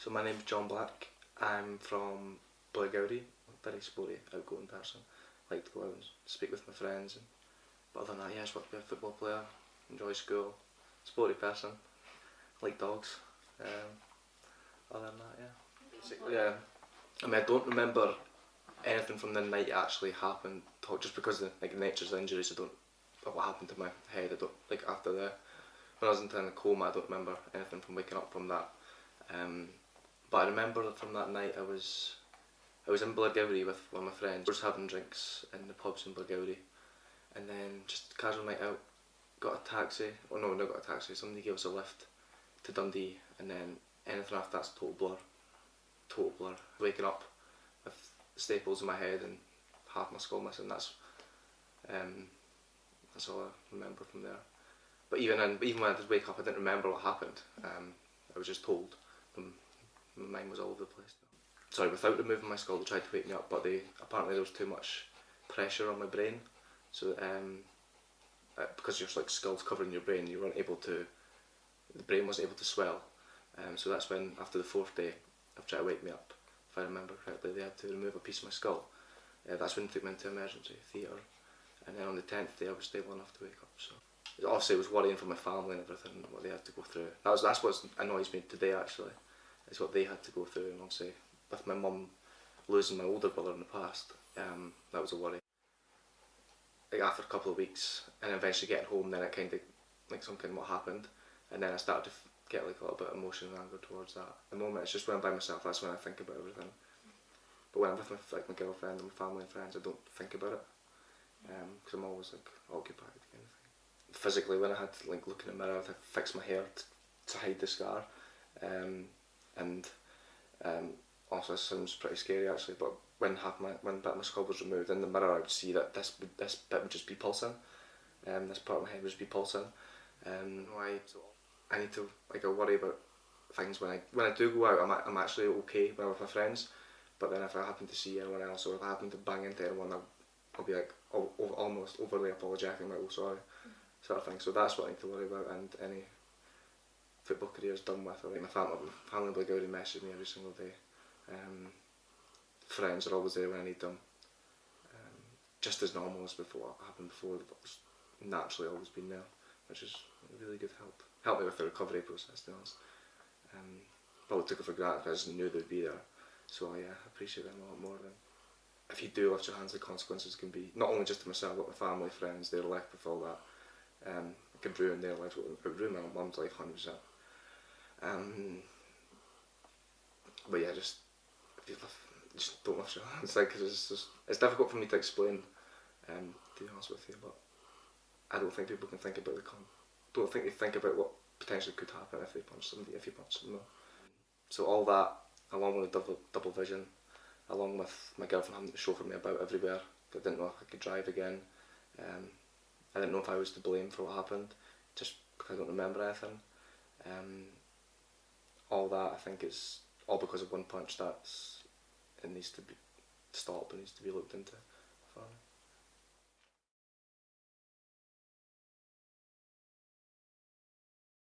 So my name's John Black. I'm from Blairgowrie, a very sporty, outgoing person. Like to go out and speak with my friends. But other than that, yeah, I just want to be a football player, enjoy school, sporty person, like dogs. Other than that, yeah. Basically, yeah. I mean, I don't remember anything from the night it actually happened, just because of the nature of the injuries. I don't, what happened to my head, I don't, like after when I was in the coma, I don't remember anything from waking up from that. But I remember from that night I was in Blairgowrie with one of my friends. We were just having drinks in the pubs in Blairgowrie, and then just a casual night out, got a taxi, or no, not got a taxi, somebody gave us a lift to Dundee, and then anything after that's total blur. Total blur. Waking up with staples in my head and half my skull missing, that's all I remember from there. But even when I did wake up, I didn't remember what happened. I was just told. My mind was all over the place. Sorry, without removing my skull, they tried to wake me up, but apparently there was too much pressure on my brain. So because your skull's covering your brain, you weren't able to. The brain wasn't able to swell. So that's when, after the 4th day of trying to wake me up, if I remember correctly, they had to remove a piece of my skull. That's when they took me into emergency theatre. And then on the 10th day, I was stable enough to wake up. So obviously, it was worrying for my family and everything, what they had to go through. That's what annoys me today, actually, is what they had to go through. And obviously, with my mum losing my older brother in the past, that was a worry. Like after a couple of weeks, and eventually getting home, then it kind of something what happened, and then I started to get a little bit of emotion and anger towards that. At the moment, it's just when I'm by myself, that's when I think about everything. But when I'm with my girlfriend and my family and friends, I don't think about it, because I'm always occupied kind of thing. Physically, when I had to look in the mirror, I had to fix my hair to hide the scar, and also it sounds pretty scary actually, but when bit of my skull was removed in the mirror, I would see that this bit would just be pulsing, this part of my head would just be pulsing. I need to I worry about things when I do go out. I'm actually okay when I'm with my friends, but then if I happen to see anyone else, or if I happen to bang into anyone, I'll be almost overly apologetic, oh sorry, sort of thing. So that's what I need to worry about, and any football career is done with. Or my family in Blairgowrie message me every single day. Friends are always there when I need them. Just as normal as what happened before, it's naturally always been there, which is a really good help. Helped me with the recovery process, to be honest. Probably took it for granted because I just knew they'd be there. So yeah, I appreciate them a lot more. Than if you do lift your hands, the consequences can be not only just to myself, but my family, friends, they're left with all that. It could ruin their lives. It could ruin my mum's life 100%. But yeah, just don't lift your hands, because it's difficult for me to explain, to be honest with you. But I don't think people can think about don't think they think about what potentially could happen if they punch somebody, if you punch someone. So all that, along with the double vision, along with my girlfriend having to chauffeur me about everywhere, I didn't know if I could drive again. I didn't know if I was to blame for what happened, just because I don't remember anything. All that, I think, is all because of one punch. It needs to be stopped, it needs to be looked into.